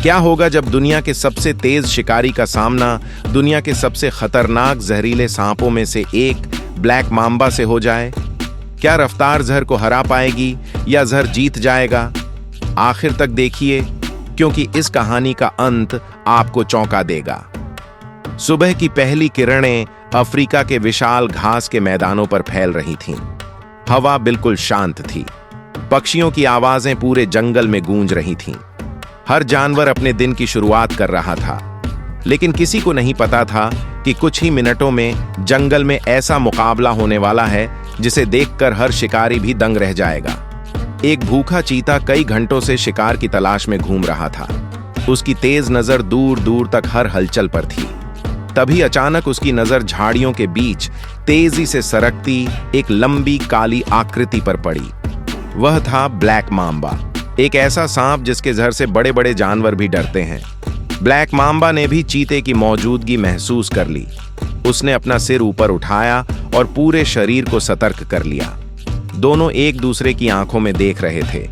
क्या होगा जब दुनिया के सबसे तेज शिकारी का सामना दुनिया के सबसे खतरनाक जहरीले सांपों में से एक ब्लैक मांबा से हो जाए? क्या रफ्तार जहर को हरा पाएगी या जहर जीत जाएगा? आखिर तक देखिए, क्योंकि इस कहानी का अंत आपको चौंका देगा। सुबह की पहली किरणें अफ्रीका के विशाल घास के मैदानों पर फैल रही थीं। हवा बिल्कुल शांत थी। पक्षियों की आवाजें पूरे जंगल में गूंज रही थीं। हर जानवर अपने दिन की शुरुआत कर रहा था, लेकिन किसी को नहीं पता था कि कुछ ही मिनटों में जंगल में ऐसा मुकाबला होने वाला है जिसे देखकर हर शिकारी भी दंग रह जाएगा। एक भूखा चीता कई घंटों से शिकार की तलाश में घूम रहा था। उसकी तेज नजर दूर दूर तक हर हलचल पर थी। तभी अचानक उसकी नजर झाड़ियों के बीच तेजी से सरकती एक लंबी काली आकृति पर पड़ी। वह था ब्लैक मांबा, एक ऐसा सांप जिसके जहर से बड़े बड़े जानवर भी डरते हैं। ब्लैक मांबा ने भी चीते की मौजूदगी महसूस कर ली। उसने अपना सिर ऊपर उठाया और पूरे शरीर को सतर्क कर लिया। दोनों एक दूसरे की आंखों में देख रहे थे।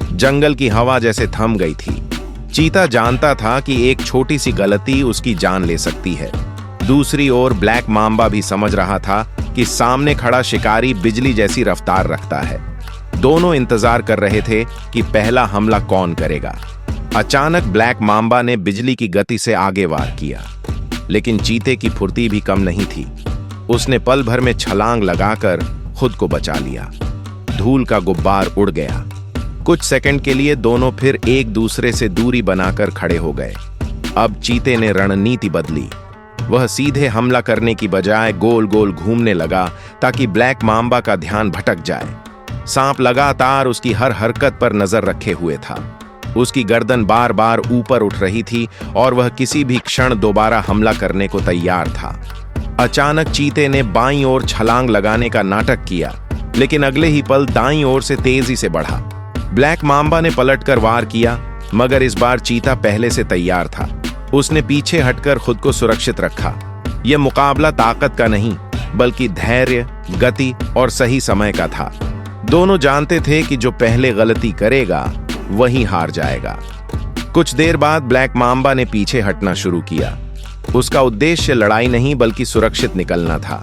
जंगल की हवा जैसे थम गई थी। चीता जानता था कि एक छोटी सी गलती उसकी जान ले सकती है। दूसरी ओर ब्लैक मांबा भी समझ रहा था कि सामने खड़ा शिकारी बिजली जैसी रफ्तार रखता है। दोनों इंतजार कर रहे थे कि पहला हमला कौन करेगा। अचानक ब्लैक मांबा ने बिजली की गति से आगे वार किया, लेकिन चीते की फुर्ती भी कम नहीं थी। उसने पल भर में छलांग लगाकर खुद को बचा लिया। धूल का गुब्बार उड़ गया। कुछ सेकंड के लिए दोनों फिर एक दूसरे से दूरी बनाकर खड़े हो गए। अब चीते ने रणनीति बदली। वह सीधे हमला करने की बजाय गोल गोल घूमने लगा ताकि ब्लैक मांबा का ध्यान भटक जाए। सांप लगातार उसकी हर हरकत पर नजर रखे हुए था। उसकी गर्दन बार बार ऊपर उठ रही थी और वह किसी भी क्षण दोबारा हमला करने को तैयार था। अचानक चीते ने बाईं ओर छलांग लगाने का नाटक किया, लेकिन अगले ही पल दाईं ओर से तेजी से बढ़ा। ब्लैक मांबा ने पलटकर वार किया, मगर इस बार चीता पहले से तैयार था। उसने पीछे हटकर खुद को सुरक्षित रखा। यह मुकाबला ताकत का नहीं, बल्कि धैर्य, गति और सही समय का था। दोनों जानते थे कि जो पहले गलती करेगा वही हार जाएगा। कुछ देर बाद ब्लैक मांबा ने पीछे हटना शुरू किया। उसका उद्देश्य लड़ाई नहीं, बल्कि सुरक्षित निकलना था।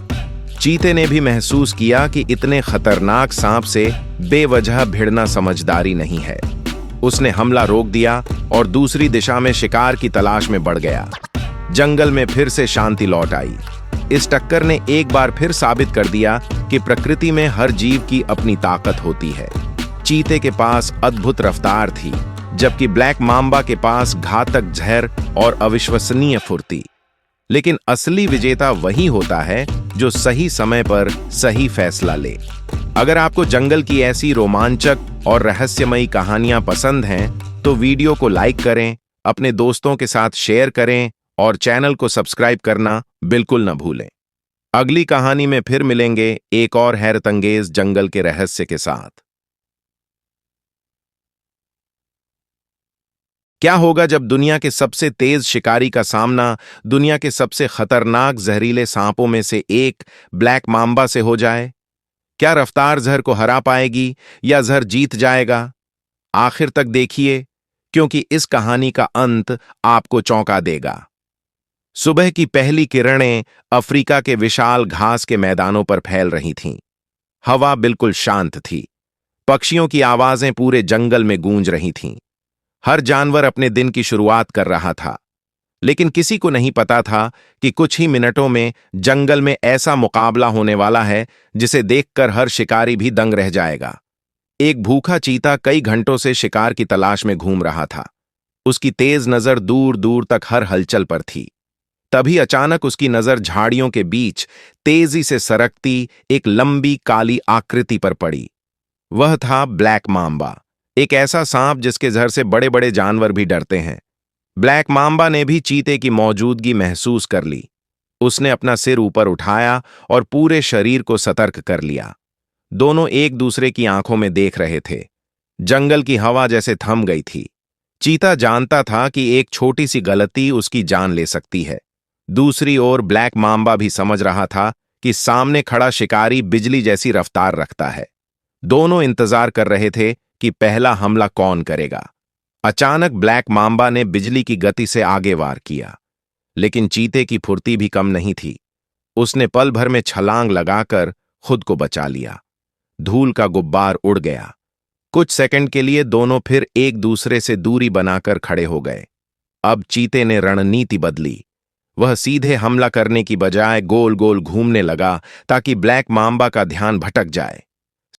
चीते ने भी महसूस किया कि इतने खतरनाक सांप से बेवजह भिड़ना समझदारी नहीं है। उसने हमला रोक दिया और दूसरी दिशा में शिकार की तलाश में बढ़ गया। जंगल में फिर से शांति लौट आई। इस टक्कर ने एक बार फिर साबित कर दिया कि प्रकृति में हर जीव की अपनी ताकत होती है। चीते के पास अद्भुत रफ्तार थी, जबकि ब्लैक मांबा के पास घातक जहर और अविश्वसनीय फुर्ती। लेकिन असली विजेता वही होता है जो सही समय पर सही फैसला ले। अगर आपको जंगल की ऐसी रोमांचक और रहस्यमयी कहानियां पसंद हैं, तो वीडियो को लाइक करें, अपने दोस्तों के साथ शेयर करें और चैनल को सब्सक्राइब करना बिल्कुल न भूलें। अगली कहानी में फिर मिलेंगे एक और हैरतअंगेज जंगल के रहस्य के साथ। क्या होगा जब दुनिया के सबसे तेज शिकारी का सामना दुनिया के सबसे खतरनाक जहरीले सांपों में से एक ब्लैक मांबा से हो जाए? क्या रफ्तार जहर को हरा पाएगी या जहर जीत जाएगा? आखिर तक देखिए, क्योंकि इस कहानी का अंत आपको चौंका देगा। सुबह की पहली किरणें अफ्रीका के विशाल घास के मैदानों पर फैल रही थीं। हवा बिल्कुल शांत थी। पक्षियों की आवाजें पूरे जंगल में गूंज रही थीं। हर जानवर अपने दिन की शुरुआत कर रहा था, लेकिन किसी को नहीं पता था कि कुछ ही मिनटों में जंगल में ऐसा मुकाबला होने वाला है जिसे देखकर हर शिकारी भी दंग रह जाएगा। एक भूखा चीता कई घंटों से शिकार की तलाश में घूम रहा था। उसकी तेज नजर दूर दूर तक हर हलचल पर थी। तभी अचानक उसकी नजर झाड़ियों के बीच तेजी से सरकती एक लंबी काली आकृति पर पड़ी। वह था ब्लैक मांबा, एक ऐसा सांप जिसके जहर से बड़े बड़े जानवर भी डरते हैं। ब्लैक मांबा ने भी चीते की मौजूदगी महसूस कर ली। उसने अपना सिर ऊपर उठाया और पूरे शरीर को सतर्क कर लिया। दोनों एक दूसरे की आंखों में देख रहे थे। जंगल की हवा जैसे थम गई थी। चीता जानता था कि एक छोटी सी गलती उसकी जान ले सकती है। दूसरी ओर ब्लैक मांबा भी समझ रहा था कि सामने खड़ा शिकारी बिजली जैसी रफ्तार रखता है। दोनों इंतजार कर रहे थे कि पहला हमला कौन करेगा। अचानक ब्लैक मांबा ने बिजली की गति से आगे वार किया, लेकिन चीते की फुर्ती भी कम नहीं थी। उसने पल भर में छलांग लगाकर खुद को बचा लिया। धूल का गुब्बार उड़ गया। कुछ सेकंड के लिए दोनों फिर एक दूसरे से दूरी बनाकर खड़े हो गए। अब चीते ने रणनीति बदली। वह सीधे हमला करने की बजाय गोल गोल घूमने लगा ताकि ब्लैक मांबा का ध्यान भटक जाए।